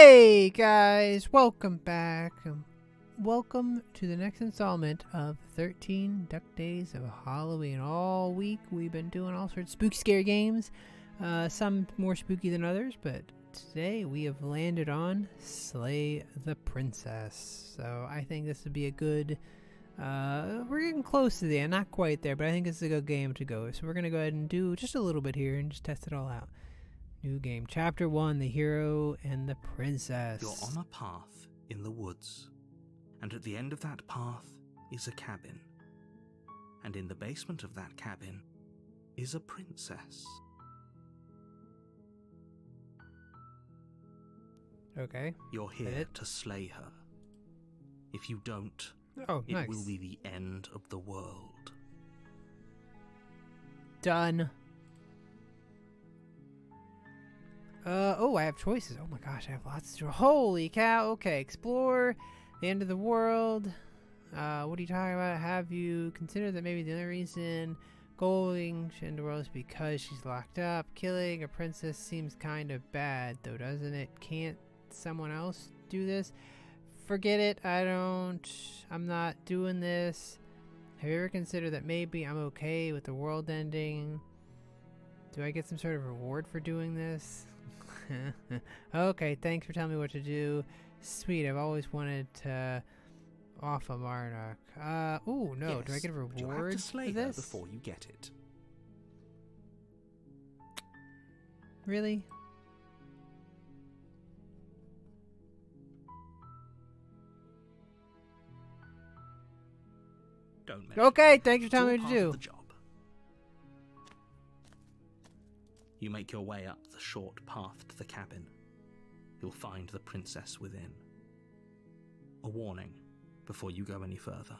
Hey guys, welcome back. Welcome to the next installment of 13 Duck Days of Halloween. All week we've been doing all sorts of spooky, scary games. Some more spooky than others, but today we have landed on Slay the Princess. So I think this would be a good... we're getting close to the end, not quite there, but I think this is a good game to go. So we're going to go ahead and do just a little bit here and just test it all out. New game. Chapter 1, The Hero and the Princess. You're on a path in the woods, and at the end of that path is a cabin. And in the basement of that cabin is a princess. Okay. You're here to slay her. If you don't, nice. It will be the end of the world. Done. I have choices. Oh my gosh, I have lots to do. Holy cow. Okay, explore the end of the world. What are you talking about? Have you considered that maybe the only reason going to end the world is because she's locked up? Killing a princess seems kind of bad, though, doesn't it? Can't someone else do this? Forget it. I'm not doing this. Have you ever considered that maybe I'm okay with the world ending? Do I get some sort of reward for doing this? Okay, thanks for telling me what to do. Sweet, I've always wanted to off a Marnock. No, Yes, do I get a reward you'll have to slay for her this? before you get it. Really? Don't mention Okay, it. thanks for It's telling all me what to part of do. the job. You make your way up the short path to the cabin. You'll find the princess within. A warning before you go any further.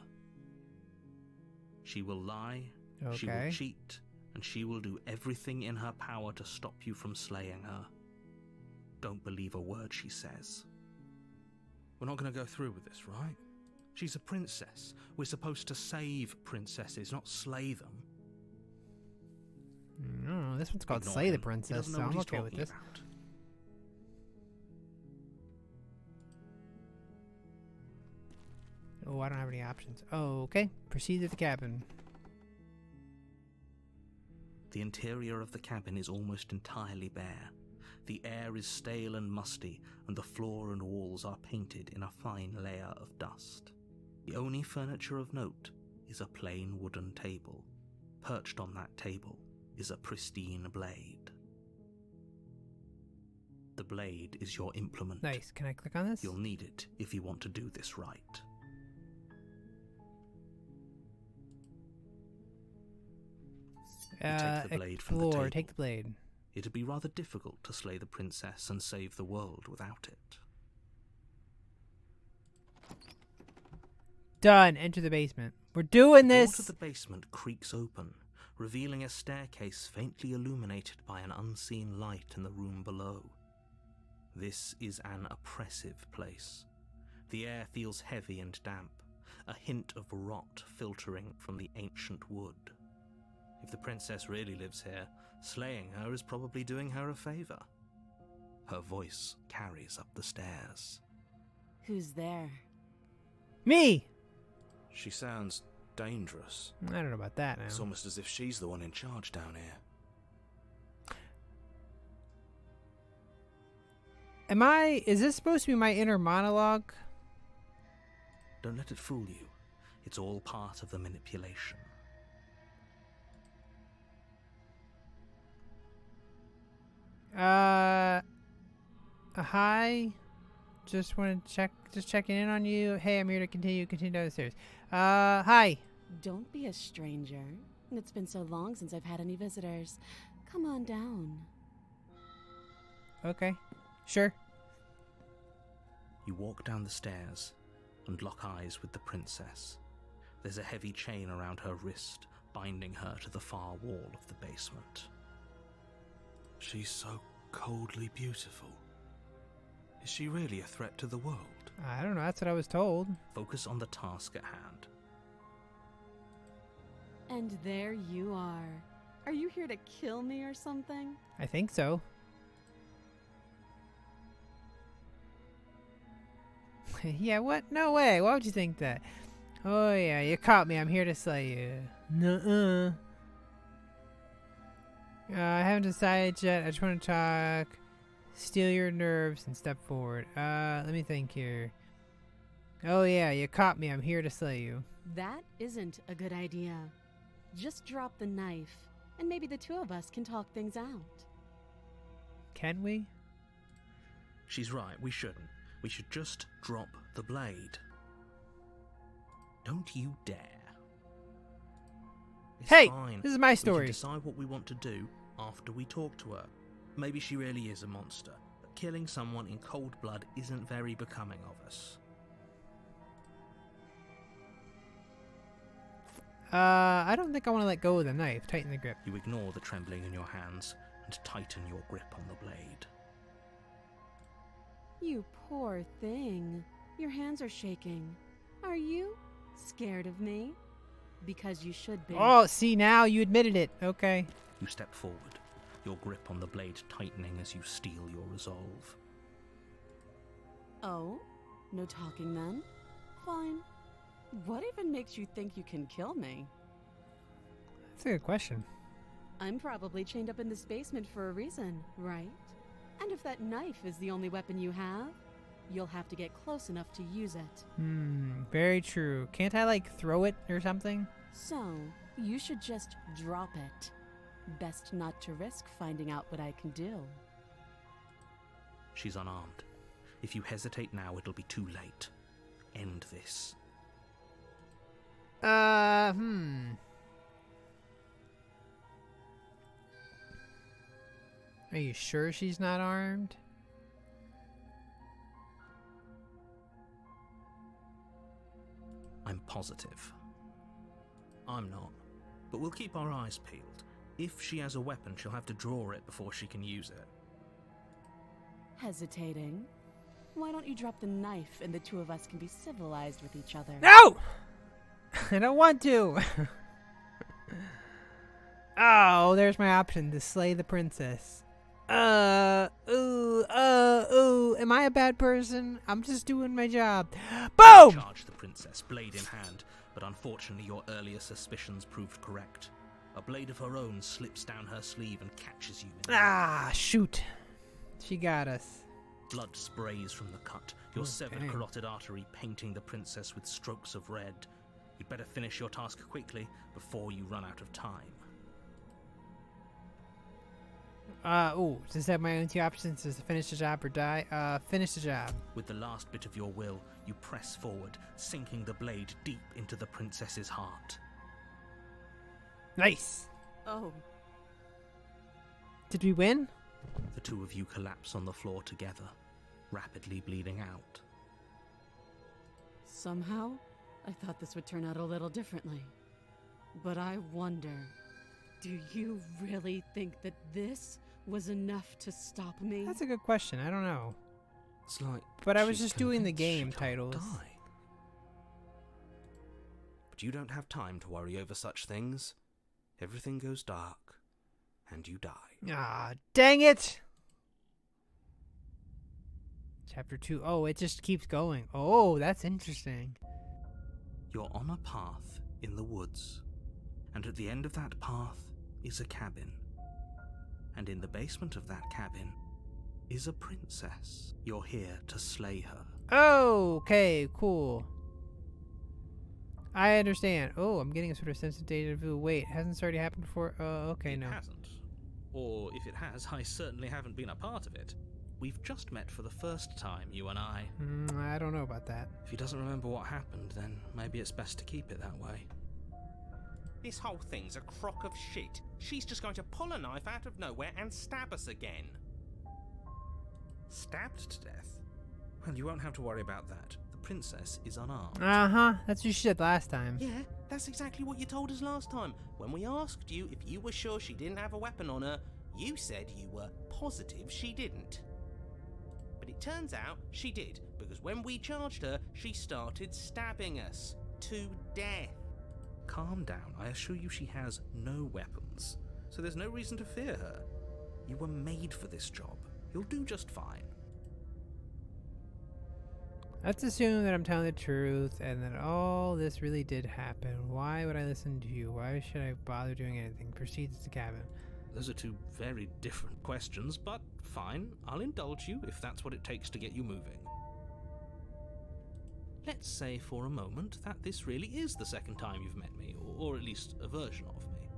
She will lie, she will Okay. cheat, and she will do everything in her power to stop you from slaying her. Don't believe a word she says. We're not going to go through with this, right? She's a princess. We're supposed to save princesses, not slay them. No, this one's called Ignore Slay the him. He Princess, doesn't know so what I'm he's okay with talking this. about. Oh, I don't have any options. Oh, okay. Proceed to the cabin. The interior of the cabin is almost entirely bare. The air is stale and musty, and the floor and walls are painted in a fine layer of dust. The only furniture of note is a plain wooden table. Perched on that table is a pristine blade. The blade is your implement. Nice. Can I click on this? You'll need it if you want to do this right. You take the blade from the Explore. table. Take the blade. It'd be rather difficult to slay the princess and save the world without it. Done. Enter the basement. We're doing The door this. to the basement creaks open, revealing a staircase faintly illuminated by an unseen light in the room below. This is an oppressive place. The air feels heavy and damp, a hint of rot filtering from the ancient wood. If the princess really lives here, slaying her is probably doing her a favor. Her voice carries up the stairs. Who's there? Me. She sounds dangerous. I don't know about that now. It's almost as if she's the one in charge down here. Is this supposed to be my inner monologue? Don't let it fool you. It's all part of the manipulation. Hi. Just wanted to checking in on you. Hey, I'm here to continue down the stairs. Hi. Don't be a stranger. It's been so long since I've had any visitors. Come on down. Okay. Sure. You walk down the stairs and lock eyes with the princess. There's a heavy chain around her wrist, binding her to the far wall of the basement. She's so coldly beautiful. Is she really a threat to the world? I don't know. That's what I was told. Focus on the task at hand. And there you are. Are you here to kill me or something? I think so. Yeah, what? No way. Why would you think that? Oh, yeah, you caught me. I'm here to slay you. Nuh-uh. I haven't decided yet. I just want to talk. Steal your nerves and step forward. Let me think here. Oh, yeah, you caught me. I'm here to slay you. That isn't a good idea. Just drop the knife, and maybe the two of us can talk things out. Can we? She's right, we shouldn't. We should just drop the blade. Don't you dare. It's Hey, fine. this is my We story. can decide what we want to do after we talk to her. Maybe she really is a monster, but killing someone in cold blood isn't very becoming of us. I don't think I want to let go of the knife. Tighten the grip. You ignore the trembling in your hands and tighten your grip on the blade. You poor thing. Your hands are shaking. Are you scared of me? Because you should be. Oh, see, now you admitted it. Okay. You step forward, your grip on the blade tightening as you steel your resolve. Oh? No talking then? Fine. What even makes you think you can kill me? That's a good question. I'm probably chained up in this basement for a reason, right? And if that knife is the only weapon you have, you'll have to get close enough to use it. Very true. Can't I, like, throw it or something? So, you should just drop it. Best not to risk finding out what I can do. She's unarmed. If you hesitate now, it'll be too late. End this. Are you sure she's not armed? I'm positive. I'm not. But we'll keep our eyes peeled. If she has a weapon, she'll have to draw it before she can use it. Hesitating? Why don't you drop the knife and the two of us can be civilized with each other? No! I don't want to. Oh, there's my option to slay the princess. Am I a bad person? I'm just doing my job. Boom! Charge the princess, blade in hand, but unfortunately your earlier suspicions proved correct. A blade of her own slips down her sleeve and catches you in the Ah, shoot. She got us. blood sprays from the cut, your severed dang. carotid artery painting the princess with strokes of red. You'd better finish your task quickly before you run out of time. Just have my own two options is to finish the job or die. Finish the job. With the last bit of your will, you press forward, sinking the blade deep into the princess's heart. Nice. Oh, Did we win? The two of you collapse on the floor together, rapidly bleeding out. somehow I thought this would turn out a little differently. But I wonder, do you really think that this was enough to stop me? That's a good question. I don't know. It's like But I was she's just doing the convinced game she can't titles. die. But you don't have time to worry over such things. Everything goes dark, and you die. Ah, dang it! Chapter 2. Oh, it just keeps going. Oh, that's interesting. You're on a path in the woods, and at the end of that path is a cabin. And in the basement of that cabin is a princess. You're here to slay her. Okay, cool. I understand. Oh, I'm getting a sort of sense of deja vu. Wait, hasn't this already happened before? Oh, okay, It no. hasn't. Or if it has, I certainly haven't been a part of it. We've just met for the first time, you and I. I don't know about that. If he doesn't remember what happened, then maybe it's best to keep it that way. This whole thing's a crock of shit. She's just going to pull a knife out of nowhere and stab us again. Stabbed to death? Well, you won't have to worry about that. The princess is unarmed. Uh-huh. That's what you said last time. Yeah, that's exactly what you told us last time. When we asked you if you were sure she didn't have a weapon on her, you said you were positive she didn't. But it turns out she did, because when we charged her, she started stabbing us to death. Calm down. I assure you she has no weapons, so there's no reason to fear her. You were made for this job. You'll do just fine. Let's assume that I'm telling the truth and that all this really did happen. Why would I listen to you? Why should I bother doing anything? Proceeds to the cabin. Those are two very different questions, but fine, I'll indulge you if that's what it takes to get you moving. Let's say for a moment that this really is the second time you've met me, or at least a version of me.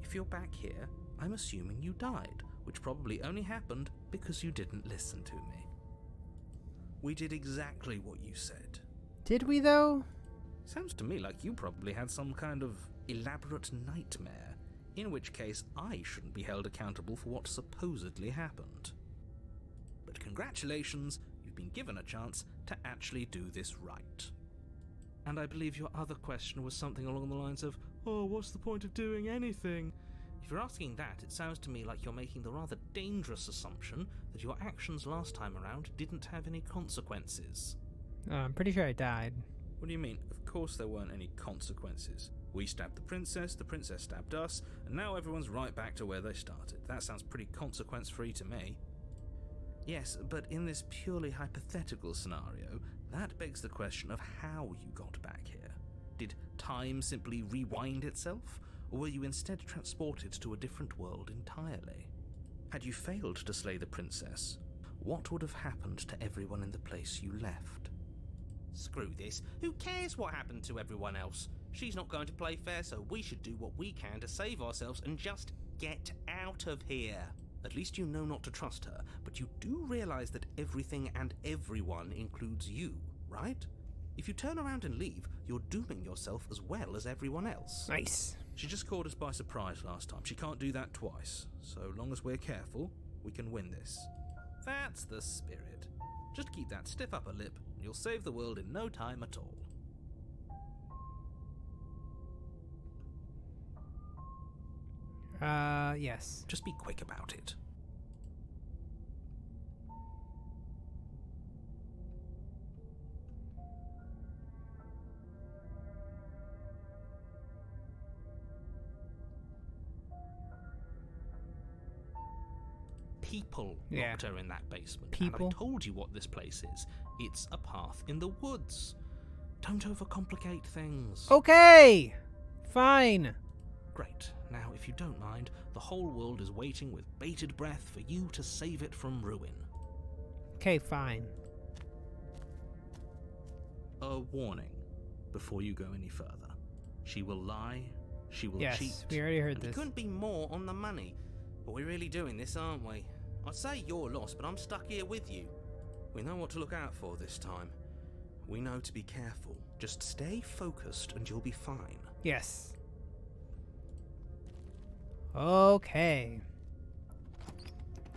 If you're back here, I'm assuming you died, which probably only happened because you didn't listen to me. We did exactly what you said. Did we, though? Sounds to me like you probably had some kind of elaborate nightmare, in which case I shouldn't be held accountable for what supposedly happened. But congratulations, you've been given a chance to actually do this right. And I believe your other question was something along the lines of, oh, what's the point of doing anything? If you're asking that, it sounds to me like you're making the rather dangerous assumption that your actions last time around didn't have any consequences. I'm pretty sure I died. What do you mean? Of course there weren't any consequences. We stabbed the princess stabbed us, and now everyone's right back to where they started. That sounds pretty consequence-free to me. Yes, but in this purely hypothetical scenario, that begs the question of how you got back here. Did time simply rewind itself, or were you instead transported to a different world entirely? Had you failed to slay the princess, what would have happened to everyone in the place you left? Screw this. Who cares what happened to everyone else? She's not going to play fair, so we should do what we can to save ourselves and just get out of here. At least you know not to trust her, but you do realize that everything and everyone includes you, right? If you turn around and leave, you're dooming yourself as well as everyone else. Nice. She just caught us by surprise last time. She can't do that twice. So long as we're careful, we can win this. That's the spirit. Just keep that stiff upper lip, and you'll save the world in no time at all. Yes. Just be quick about it. People locked her in that basement. People? And I told you what this place is. It's a path in the woods. Don't overcomplicate things. Okay! Fine. Great. Now, if you don't mind, the whole world is waiting with bated breath for you to save it from ruin. Okay, fine. A warning before you go any further. She will lie, she will cheat. Yes, we already heard And we this. couldn't be more on the money. But we're really doing this, aren't we? I'd say you're lost, but I'm stuck here with you. We know what to look out for this time. We know to be careful. Just stay focused and you'll be fine. Yes. Okay.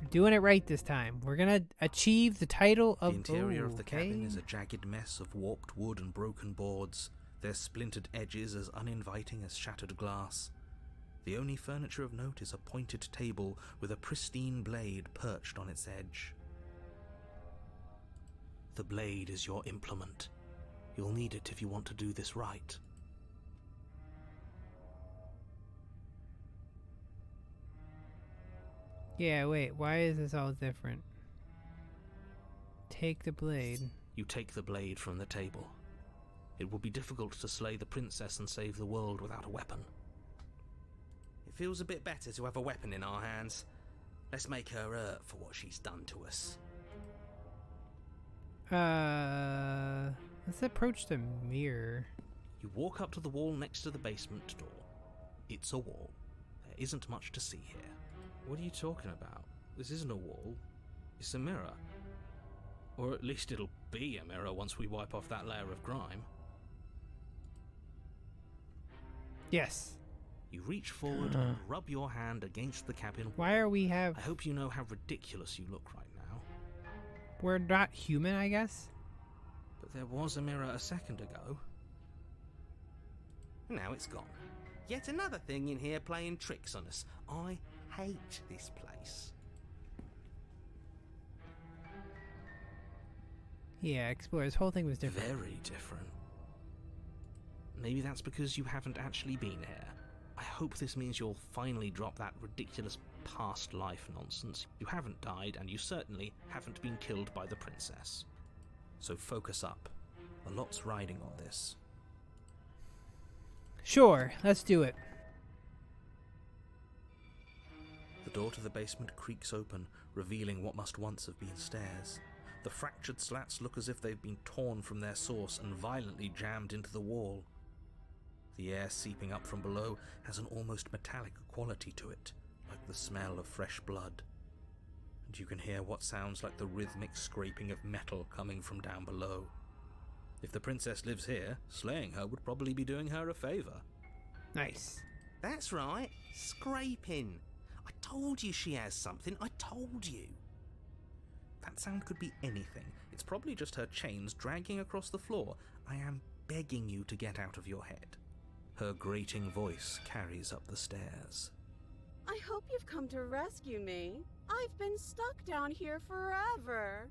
We're doing it right this time. We're gonna achieve the title of... The interior of the okay. cabin is a jagged mess of warped wood and broken boards, their splintered edges as uninviting as shattered glass. The only furniture of note is a pointed table with a pristine blade perched on its edge. The blade is your implement. You'll need it if you want to do this right. Yeah, wait. Why is this all different? Take the blade. You take the blade from the table. It will be difficult to slay the princess and save the world without a weapon. It feels a bit better to have a weapon in our hands. Let's make her hurt for what she's done to us. Let's approach the mirror. You walk up to the wall next to the basement door. It's a wall. There isn't much to see here. What are you talking about? This isn't a wall. It's a mirror. Or at least it'll be a mirror once we wipe off that layer of grime. Yes. You reach forward and rub your hand against the cabin wall. Why are we I hope you know how ridiculous you look right now. We're not human, I guess? But there was a mirror a second ago. Now it's gone. Yet another thing in here playing tricks on us. I hate this place. Yeah, explore. This whole thing was different. Very different. Maybe that's because you haven't actually been here. I hope this means you'll finally drop that ridiculous past life nonsense. You haven't died, and you certainly haven't been killed by the princess. So focus up. A lot's riding on this. Sure, let's do it. The door to the basement creaks open, revealing what must once have been stairs. The fractured slats look as if they've been torn from their source and violently jammed into the wall. The air seeping up from below has an almost metallic quality to it, like the smell of fresh blood. And you can hear what sounds like the rhythmic scraping of metal coming from down below. If the princess lives here, slaying her would probably be doing her a favor. Nice. That's right, scraping. I told you she has something, I told you. That sound could be anything. It's probably just her chains dragging across the floor. I am begging you to get out of your head. Her grating voice carries up the stairs. I hope you've come to rescue me. I've been stuck down here forever.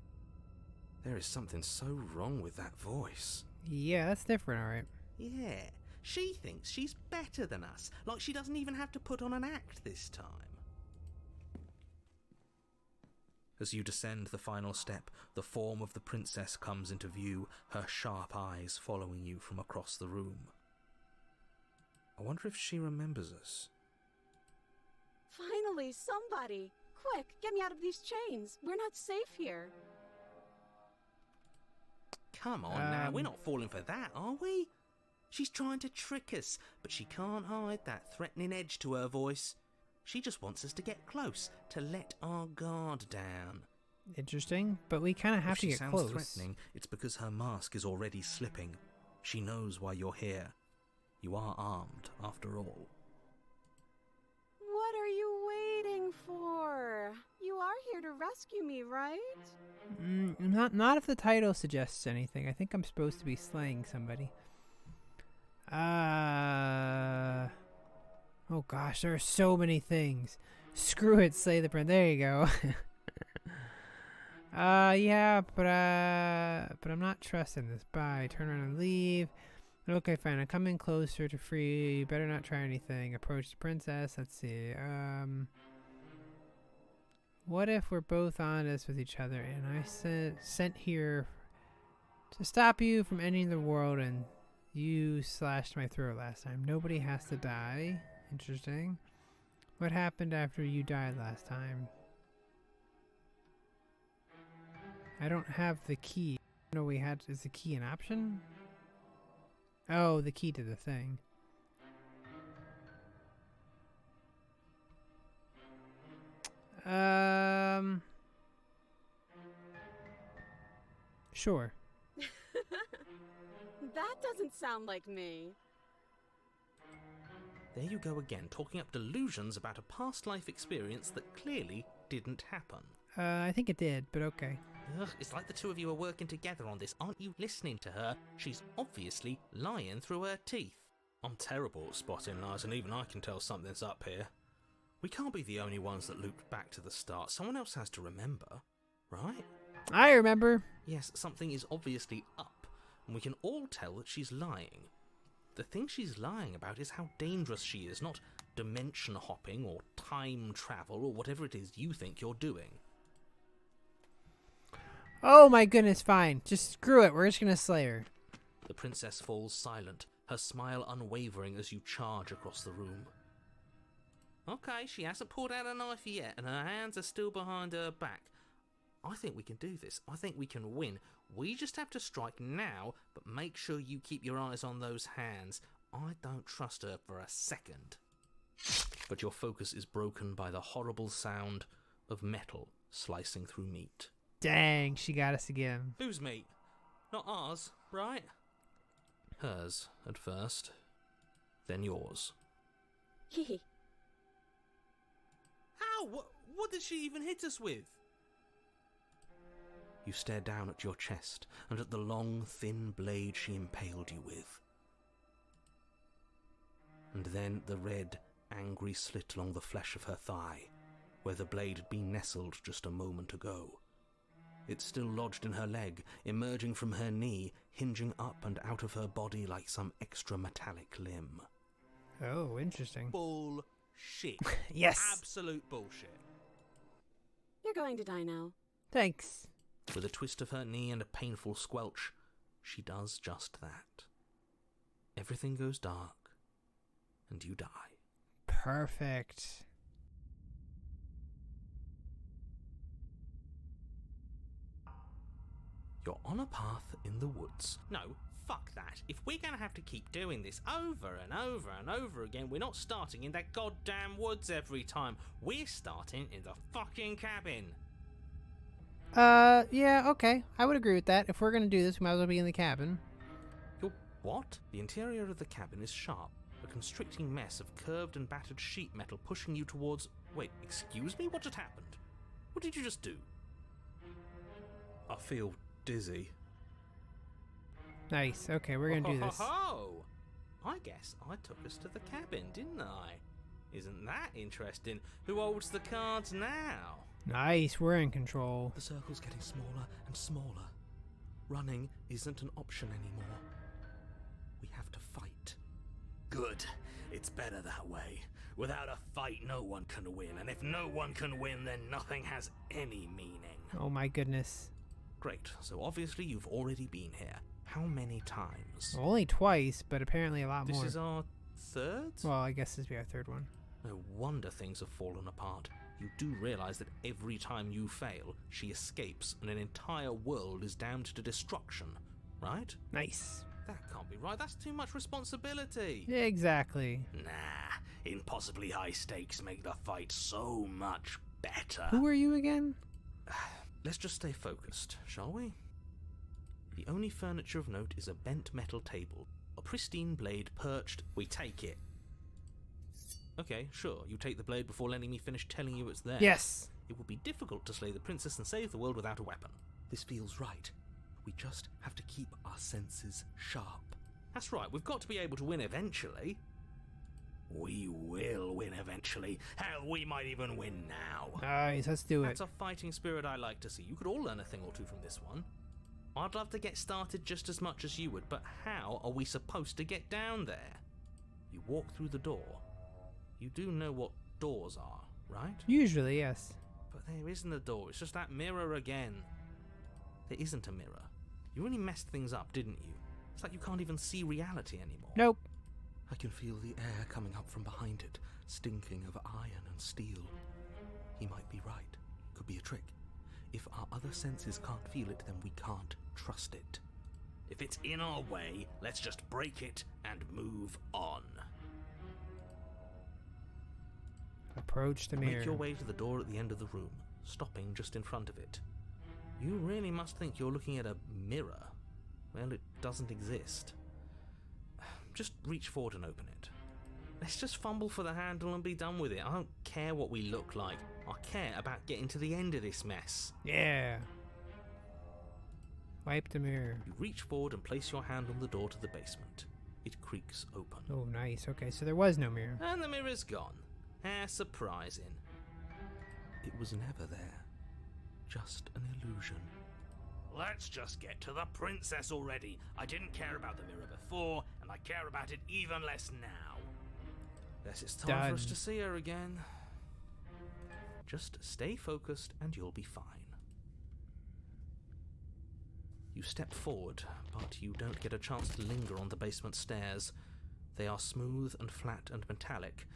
There is something so wrong with that voice. Yeah, that's different, alright. Yeah, she thinks she's better than us, like she doesn't even have to put on an act this time. As you descend the final step, the form of the princess comes into view, her sharp eyes following you from across the room. I wonder if she remembers us. Finally, somebody! Quick, get me out of these chains. We're not safe here. Come on now, we're not falling for that, are we? She's trying to trick us, but she can't hide that threatening edge to her voice. She just wants us to get close, to let our guard down. Interesting, but we kind of have to get close. If she sounds threatening, it's because her mask is already slipping. She knows why you're here. You are armed, after all. What are you waiting for? You are here to rescue me, right? Not if the title suggests anything. I think I'm supposed to be slaying somebody. Oh gosh, there are so many things. Screw it, slay the prince. There you go. Yeah, but I'm not trusting this. Bye. Turn around and leave. Okay, fine. I'm coming closer to free. You better not try anything. Approach the princess. Let's see. What if we're both honest with each other and I sent here to stop you from ending the world and you slashed my throat last time? Nobody has to die. Interesting. What happened after you died last time? I don't have the key. No, is the key an option? Oh, the key to the thing. Sure. That doesn't sound like me. There you go again, talking up delusions about a past life experience that clearly didn't happen. I think it did, but okay. Ugh, it's like the two of you are working together on this. Aren't you listening to her? She's obviously lying through her teeth. I'm terrible at spotting lies, and even I can tell something's up here. We can't be the only ones that looped back to the start. Someone else has to remember, right? I remember. Yes, something is obviously up, and we can all tell that she's lying. The thing she's lying about is how dangerous she is, not dimension hopping or time travel or whatever it is you think you're doing. Oh my goodness, fine. Just screw it. We're just gonna slay her. The princess falls silent, her smile unwavering as you charge across the room. Okay, she hasn't pulled out a knife yet, and her hands are still behind her back. I think we can do this. I think we can win. We just have to strike now, but make sure you keep your eyes on those hands. I don't trust her for a second. But your focus is broken by the horrible sound of metal slicing through meat. Dang, she got us again. Whose meat? Not ours, right? Hers, at first. Then yours. Hee. How? What did she even hit us with? You stare down at your chest and at the long, thin blade she impaled you with. And then the red, angry slit along the flesh of her thigh, where the blade had been nestled just a moment ago. It's still lodged in her leg, emerging from her knee, hinging up and out of her body like some extra metallic limb. Oh, interesting. Bullshit. Yes. Absolute bullshit. You're going to die now. Thanks. With a twist of her knee and a painful squelch, she does just that. Everything goes dark, and you die. Perfect. You're on a path in the woods. No, fuck that. If we're gonna have to keep doing this over and over and over again, we're not starting in that goddamn woods every time. We're starting in the fucking cabin. Yeah, okay. I would agree with that. If we're gonna do this, we might as well be in the cabin. You're what? The interior of the cabin is sharp, a constricting mess of curved and battered sheet metal pushing you towards... Wait, excuse me? What just happened? What did you just do? I feel dizzy. Nice. Okay, we're gonna do this. Oh, I guess I took us to the cabin, didn't I? Isn't that interesting? Who holds the cards now? Nice, we're in control. The circle's getting smaller and smaller. Running isn't an option anymore. We have to fight. Good. It's better that way. Without a fight, no one can win. And if no one can win, then nothing has any meaning. Oh my goodness. Great, so obviously you've already been here. How many times? Well, only twice, but apparently a lot This more. is our third? Well, I guess this will be our third one. No wonder things have fallen apart. You do realise that every time you fail, she escapes and an entire world is damned to destruction, right? Nice. That can't be right. That's too much responsibility. Yeah, exactly. Nah, impossibly high stakes make the fight so much better. Who are you again? Let's just stay focused, shall we? The only furniture of note is a bent metal table, a pristine blade perched. We take it. Okay, sure, you take the blade before letting me finish telling you it's there. Yes. It would be difficult to slay the princess and save the world without a weapon. This feels right. We just have to keep our senses sharp. That's right, we've got to be able to win eventually. We will win eventually. Hell, we might even win now. Nice, let's do it. That's a fighting spirit I like to see. You could all learn a thing or two from this one. I'd love to get started just as much as you would, but how are we supposed to get down there? You walk through the door. You do know what doors are, right? Usually, yes. But there isn't a door, it's just that mirror again. There isn't a mirror. You really messed things up, didn't you? It's like you can't even see reality anymore. Nope. I can feel the air coming up from behind it, stinking of iron and steel. He might be right. Could be a trick. If our other senses can't feel it, then we can't trust it. If it's in our way, let's just break it and move on. Approach the mirror. Make your way to the door at the end of the room, stopping just in front of it. You really must think you're looking at a mirror. Well, it doesn't exist. Just reach forward and open it. Let's just fumble for the handle and be done with it. I don't care what we look like. I care about getting to the end of this mess. Yeah. Wipe the mirror. You reach forward and place your hand on the door to the basement. It creaks open. Oh, nice. Okay, so there was no mirror. And the mirror's gone. How surprising. It was never there. Just an illusion. Let's just get to the princess already. I didn't care about the mirror before, and I care about it even less now. Guess it's time for us Done. to see her again. Just stay focused and you'll be fine. You step forward, but you don't get a chance to linger on the basement stairs. They are smooth and flat and metallic,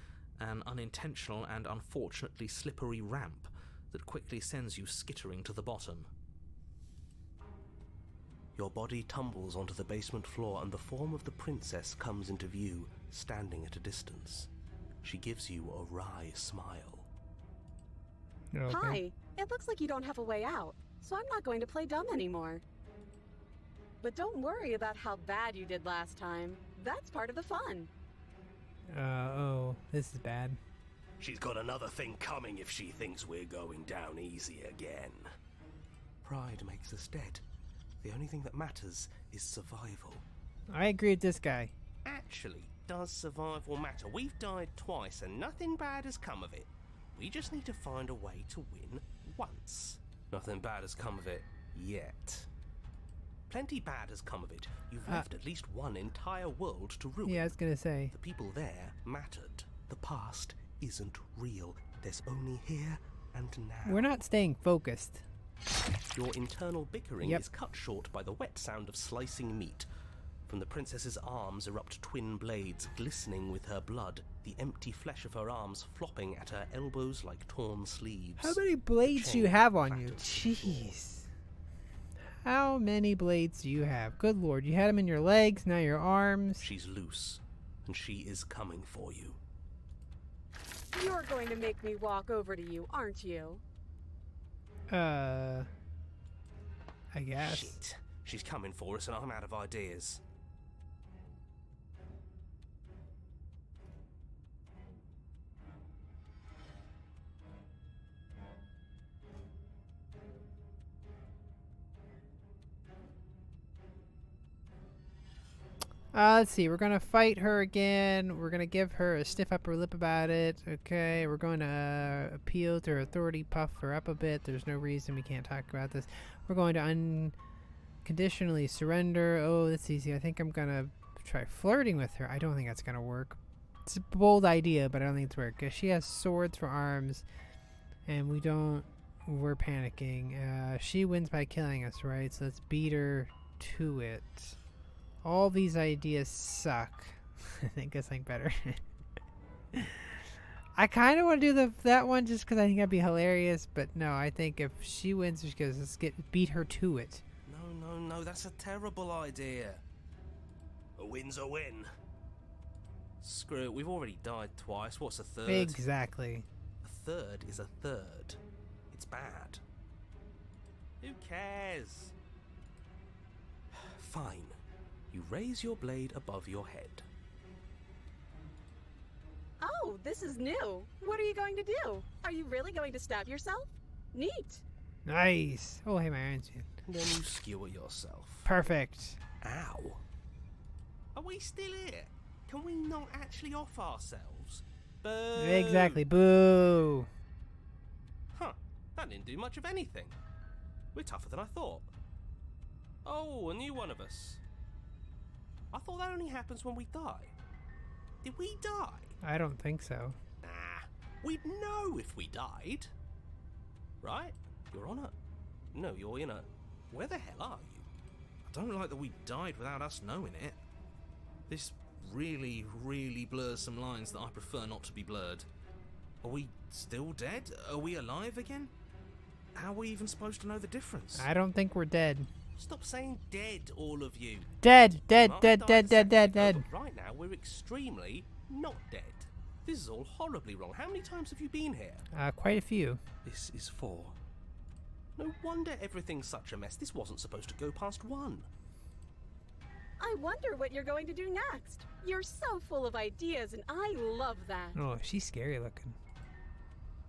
an unintentional and unfortunately slippery ramp that quickly sends you skittering to the bottom. Your body tumbles onto the basement floor and the form of the princess comes into view, standing at a distance. She gives you a wry smile. Okay. Hi, it looks like you don't have a way out, so I'm not going to play dumb anymore. But don't worry about how bad you did last time. That's part of the fun. Oh, this is bad. She's got another thing coming if she thinks we're going down easy again. Pride makes us dead. The only thing that matters is survival. I agree with this guy. Actually, does survival matter? We've died twice and nothing bad has come of it. We just need to find a way to win once. Nothing bad has come of it yet. Plenty bad has come of it. You've left at least one entire world to ruin. Yeah, I was gonna say. The people there mattered. The past isn't real. There's only here and now. We're not staying focused. Your internal bickering Yep. is cut short by the wet sound of slicing meat. From the princess's arms erupt twin blades, glistening with her blood, the empty flesh of her arms flopping at her elbows like torn sleeves. How many blades do you chain have on you? clatters to the floor. Jeez. How many blades do you have? Good lord, you had them in your legs, now your arms. She's loose, and she is coming for you. You're going to make me walk over to you, aren't you? I guess. Shit. She's coming for us, and I'm out of ideas. Let's see. We're gonna fight her again. We're gonna give her a stiff upper lip about it. Okay. We're going to appeal to her authority, puff her up a bit. There's no reason we can't talk about this. We're going to unconditionally surrender. Oh, that's easy. I think I'm gonna try flirting with her. I don't think that's gonna work. It's a bold idea, but I don't think it's work. 'Cause she has swords for arms, and we don't. We're panicking. She wins by killing us, right? So let's beat her to it. All these ideas suck. I think I think better. I kind of want to do that one just because I think that'd be hilarious. But no, I think if she wins, she goes, let's beat her to it. No, that's a terrible idea. A win's a win. Screw it, we've already died twice. What's a third? Exactly. A third is a third. It's bad. Who cares? Fine. You raise your blade above your head. Oh, this is new. What are you going to do? Are you really going to stab yourself? Neat. Nice. Oh, hey, my iron's in. Then you skewer yourself. Perfect. Ow. Are we still here? Can we not actually off ourselves? Boo! Exactly. Boo. Huh. That didn't do much of anything. We're tougher than I thought. Oh, a new one of us. I thought that only happens when we die. Did we die? I don't think so. Nah. We'd know if we died. Right? You're on it. No, you're in it. Where the hell are you? I don't like that we died without us knowing it. This really, really blurs some lines that I prefer not to be blurred. Are we still dead? Are we alive again? How are we even supposed to know the difference? I don't think we're dead. Stop saying dead, all of you. Dead. We might Dead. have Dead. died a Dead. Dead. second ago, Dead. but right now, we're extremely not dead. This is all horribly wrong. How many times have you been here? Quite a few. This is 4. No wonder everything's such a mess. This wasn't supposed to go past 1. I wonder what you're going to do next. You're so full of ideas, and I love that. Oh, she's scary looking.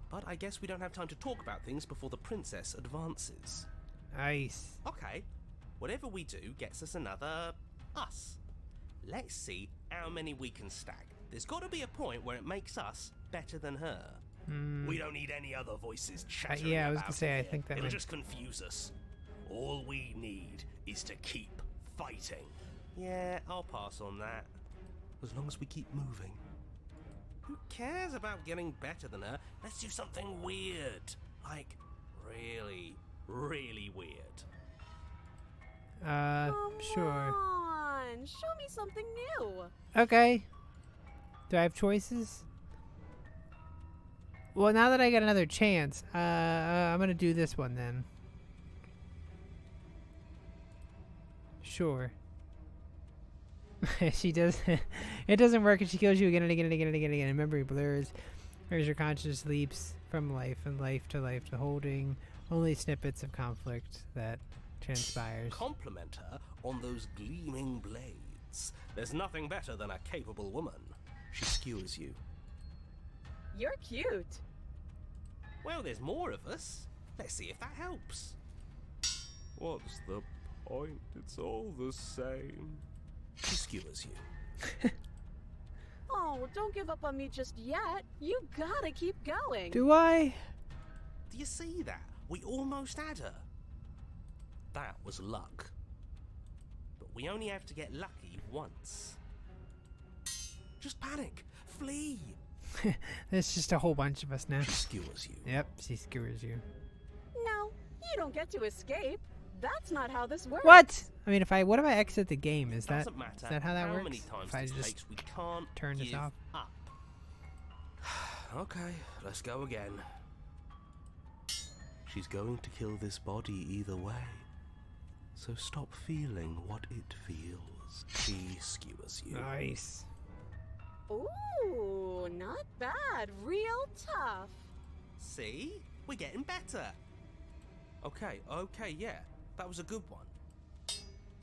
But I guess we don't have time to talk about things before the princess advances. Nice. Okay, whatever we do gets us another us. Let's see how many we can stack. There's got to be a point where it makes us better than her. We don't need any other voices chattering yeah, I was about gonna say, it I here. think that It'll might- just confuse us. All we need is to keep fighting. Yeah, I'll pass on that. As long as we keep moving. Who cares about getting better than her? Let's do something weird. Like, really, really weird. Sure. Come on, show me something new. Okay. Do I have choices? Well, now that I got another chance, I'm gonna do this one then. Sure. She does. It doesn't work, and she kills you again and again and again and again and again. And memory blurs, as your conscious leaps from life and life to holding only snippets of conflict that transpires. Compliment her on those gleaming blades. There's nothing better than a capable woman. She skewers you. You're cute. Well, there's more of us. Let's see if that helps. What's the point? It's all the same. She skewers you. Oh, don't give up on me just yet. You gotta keep going. Do I? Do you see that? We almost had her. That was luck. But we only have to get lucky once. Just panic. Flee. There's just a whole bunch of us now. She skewers you. Yep, she skewers you. No, You don't get to escape. That's not how this works. What? I mean, what if I exit the game? Is that Doesn't matter how that works? many times If I this just takes, we can't turn this give off? up. Okay, let's go again. She's going to kill this body either way. So stop feeling what it feels. She skewers you. Nice. Ooh, not bad. Real tough. See? We're getting better. Okay, yeah, that was a good one.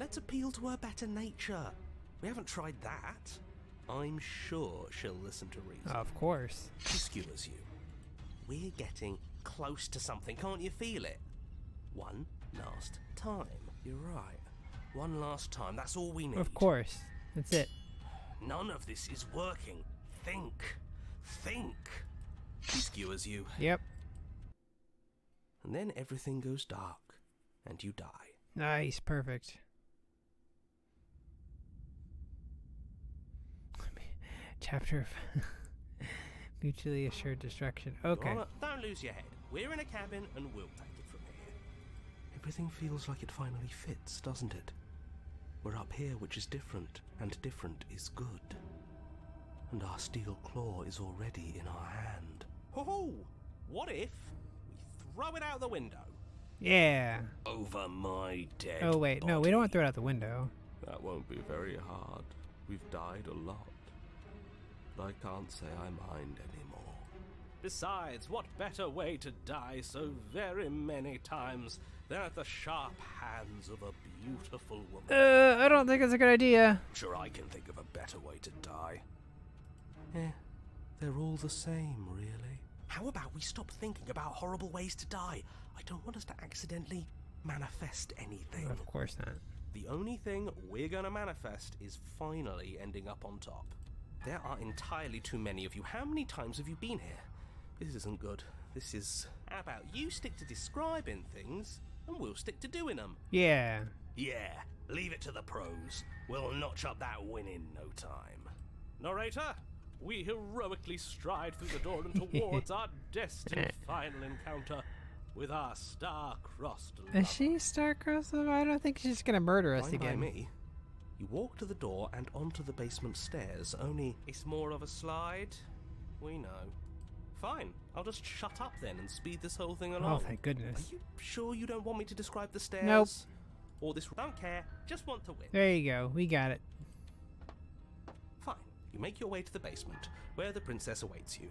Let's appeal to her better nature. We haven't tried that. I'm sure she'll listen to reason. Of course. She skewers you. We're getting close to something. Can't you feel it? One last time. You're right. One last time. That's all we need. Of course. That's it. None of this is working. Think. She skewers you. Yep. And then everything goes dark, and you die. Nice. Perfect. Chapter of mutually assured destruction. Okay. Alright, don't lose your head. We're in a cabin, and we'll take it from here. Everything feels like it finally fits, doesn't it? We're up here, which is different, and different is good. And our steel claw is already in our hand. Ho-ho! What if we throw it out the window? Yeah. Over my dead Oh wait, no, we don't want to throw it out the window. That won't be very hard. We've died a lot. But I can't say I mind anymore. Besides, what better way to die so very many times than at the sharp hands of a beautiful woman? I don't think it's a good idea. Sure, I can think of a better way to die. They're all the same, really. How about we stop thinking about horrible ways to die? I don't want us to accidentally manifest anything. Of course not. The only thing we're gonna manifest is finally ending up on top. There are entirely too many of you. How many times have you been here? This isn't good. This is... How about you stick to describing things, and we'll stick to doing them? Yeah. Yeah, leave it to the pros. We'll notch up that win in no time. Narrator, we heroically stride through the door and towards our destined final encounter with our star-crossed lover. Is she star-crossed? I don't think she's gonna murder us Fine by again. me. You walk to the door and onto the basement stairs, only... It's more of a slide. We know. Fine, I'll just shut up then and speed this whole thing along. Oh, thank Are goodness. you sure you don't want me to describe the stairs? Nope. Or this... Don't care, just want to win. There you go. We got it. Fine, you make your way to the basement, where the princess awaits you.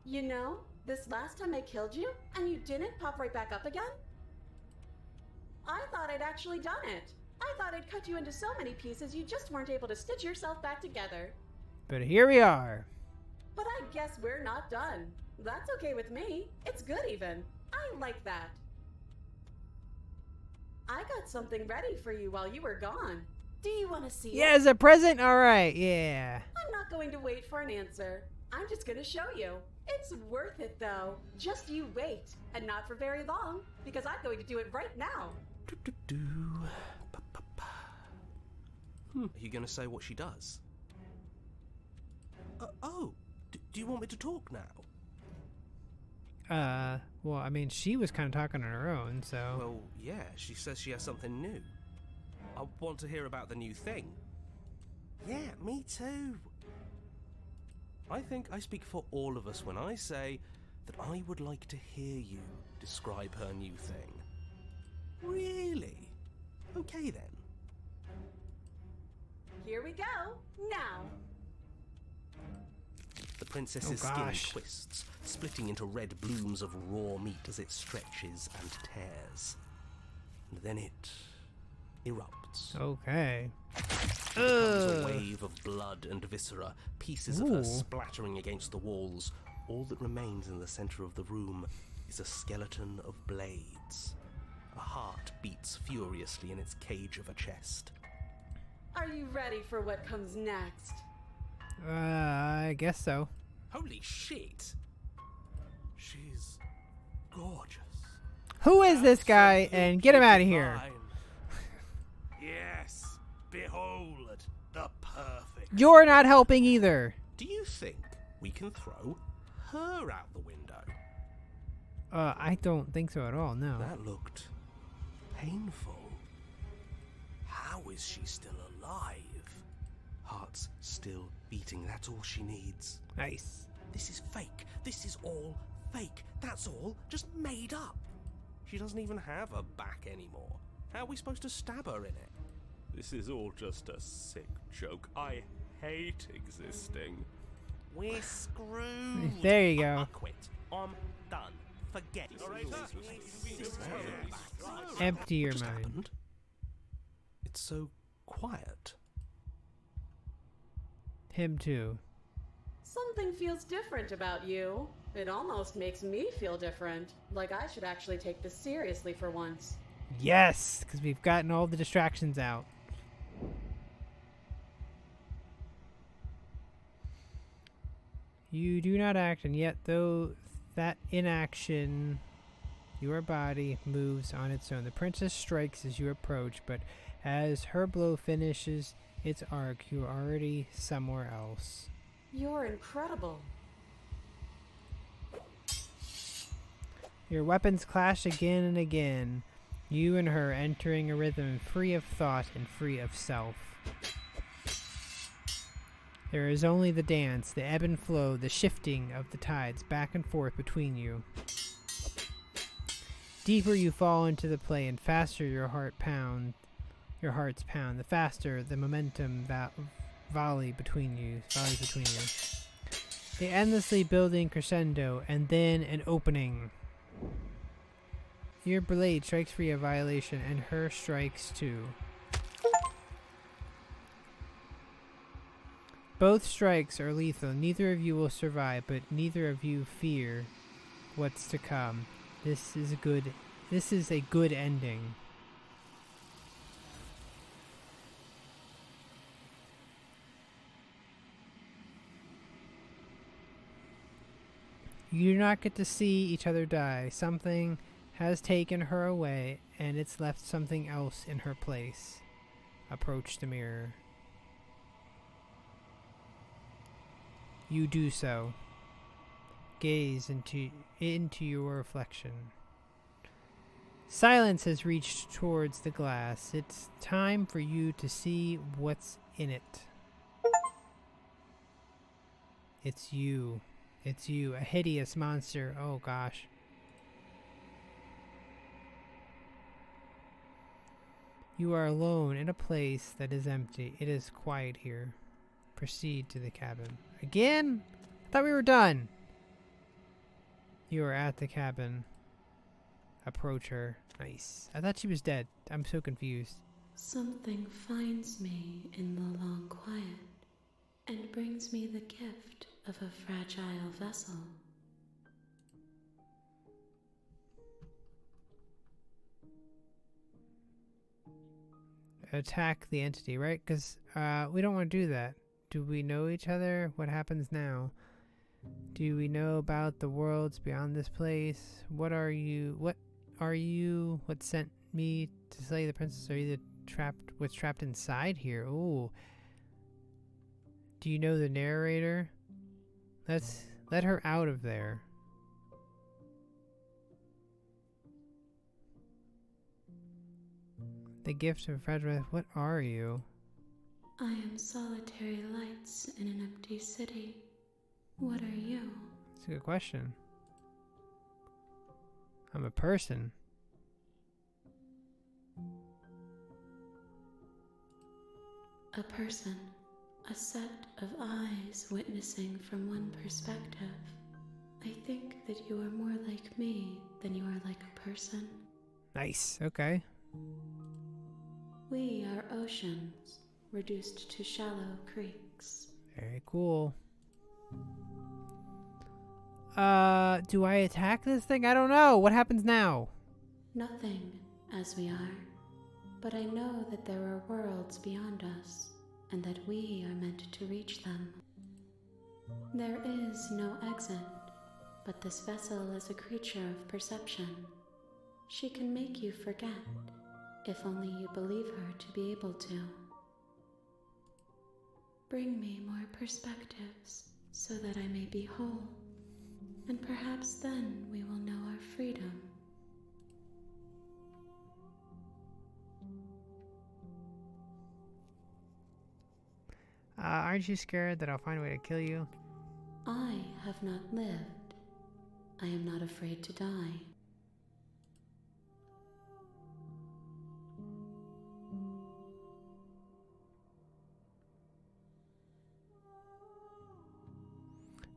You know, this last time I killed you, and you didn't pop right back up again? I thought I'd actually done it. I thought I'd cut you into so many pieces you just weren't able to stitch yourself back together. But here we are. But I guess we're not done. That's okay with me. It's good even. I like that. I got something ready for you while you were gone. Do you want to see it? Yeah, as a present? Alright, yeah. I'm not going to wait for an answer. I'm just going to show you. It's worth it, though. Just you wait. And not for very long, because I'm going to do it right now. Are you going to say what she does? Do you want me to talk now? Well, I mean, she was kind of talking on her own, so... Well, yeah, she says she has something new. I want to hear about the new thing. Yeah, me too. I think I speak for all of us when I say that I would like to hear you describe her new thing. Really? Okay then. Here we go. Now. The princess's skin twists, splitting into red blooms of raw meat as it stretches and tears. And then it erupts. Okay. Becomes a wave of blood and viscera, pieces of her Ooh. splattering against the walls. All that remains in the center of the room is a skeleton of blades. A heart beats furiously in its cage of a chest. Are you ready for what comes next? I guess so. Holy shit! She's gorgeous. Who is this guy? And get him out of here. Divine. Yes, behold the perfect. You're not helping either. Do you think we can throw her out the window? I don't think so at all, no. That looked painful. How is she still alive? Heart's still beating, that's all she needs. Nice. This is fake. This is all fake. That's all just made up. She doesn't even have a back anymore. How are we supposed to stab her in it? This is all just a sick joke. I hate existing. We're screwed. There you go. I quit. I'm done. Forget it. Empty your Just mind. happened? It's so quiet. Him too. Something feels different about you. It almost makes me feel different. Like I should actually take this seriously for once. Yes, because we've gotten all the distractions out. You do not act, and yet though that inaction, your body moves on its own. The princess strikes as you approach, but as her blow finishes its arc, you are already somewhere else. You're incredible. Your weapons clash again and again, you and her entering a rhythm free of thought and free of self. There is only the dance, the ebb and flow, the shifting of the tides back and forth between you. Deeper you fall into the play, and faster your hearts pound. The faster the momentum volleys between you. The endlessly building crescendo, and then an opening. Your blade strikes free of violation, and her strikes too. Both strikes are lethal. Neither of you will survive, but neither of you fear what's to come. This is a good ending. You do not get to see each other die. Something has taken her away, and it's left something else in her place. Approach the mirror. You do so. Gaze into your reflection. Silence has reached towards the glass. It's time for you to see what's in it. It's you. It's you, a hideous monster. Oh gosh. You are alone in a place that is empty. It is quiet here. Proceed to the cabin. Again? I thought we were done. You are at the cabin. Approach her. Nice. I thought she was dead. I'm so confused. Something finds me in the long quiet and brings me the gift of a fragile vessel. Attack the entity, right? Because we don't want to do that. Do we know each other? What happens now? Do we know about the worlds beyond this place? What are you? What sent me to slay the princess? Are you what's trapped inside here? Ooh. Do you know the narrator? Let's let her out of there. The gift of Frederick. What are you? I am solitary lights in an empty city. What are you? That's a good question. I'm a person. A person. A set of eyes witnessing from one perspective. I think that you are more like me than you are like a person. Nice. Okay. We are oceans, reduced to shallow creeks. Very cool. Do I attack this thing? I don't know. What happens now? Nothing, as we are. But I know that there are worlds beyond us, and that we are meant to reach them. There is no exit, but this vessel is a creature of perception. She can make you forget, if only you believe her to be able to. Bring me more perspectives, so that I may be whole, and perhaps then we will know our freedom. Aren't you scared that I'll find a way to kill you? I have not lived. I am not afraid to die.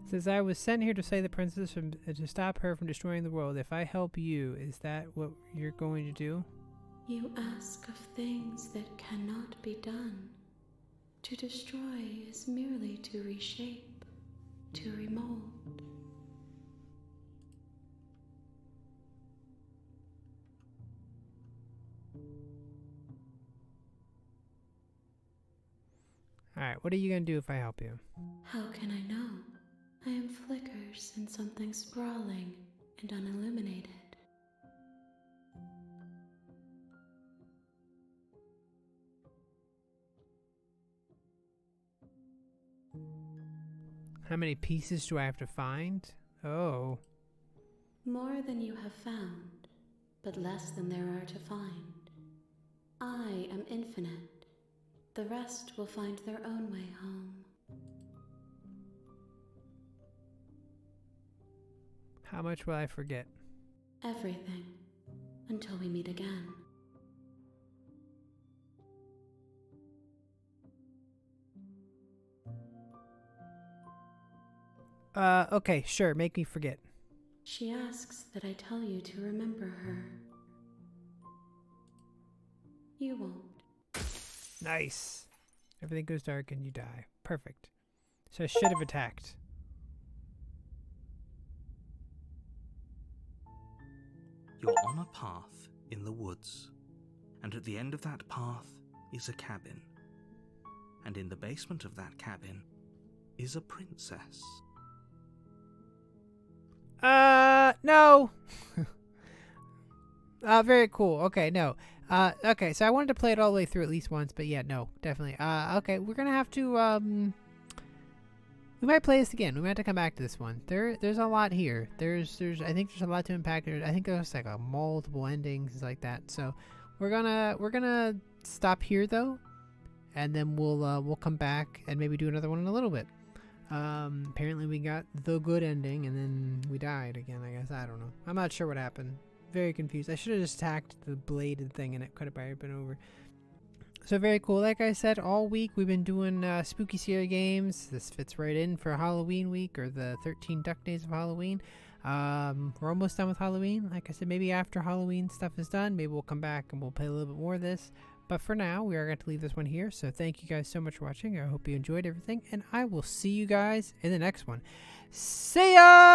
It says, I was sent here to save the princess to stop her from destroying the world. If I help you, is that what you're going to do? You ask of things that cannot be done. To destroy is merely to reshape, to remold. Alright, what are you going to do if I help you? How can I know? I am flickers in something sprawling and unilluminated. How many pieces do I have to find? Oh. More than you have found, but less than there are to find. I am infinite. The rest will find their own way home. How much will I forget? Everything, until we meet again. Okay, sure, make me forget. She asks that I tell you to remember her. You won't. Nice. Everything goes dark and you die. Perfect. So I should have attacked. You're on a path in the woods, and at the end of that path is a cabin. And in the basement of that cabin is a princess. No. Very cool. Okay, no. Okay, so I wanted to play it all the way through at least once, but yeah, no, definitely. Okay, we're gonna have to, we might play this again. We might have to come back to this one. There's a lot here. I think there's a lot to unpack. I think there's like multiple endings like that. So we're gonna stop here though, and then we'll come back and maybe do another one in a little bit. Apparently we got the good ending and then we died again, I guess. I don't know. I'm not sure what happened. Very confused. I should have just attacked the bladed thing and it could have probably been over. So very cool. Like I said, all week we've been doing spooky scary games. This fits right in for Halloween week, or the 13 Duck Days of Halloween. We're almost done with Halloween. Like I said, maybe after Halloween stuff is done, maybe we'll come back and we'll play a little bit more of this. But for now, we are going to leave this one here. So thank you guys so much for watching. I hope you enjoyed everything. And I will see you guys in the next one. See ya!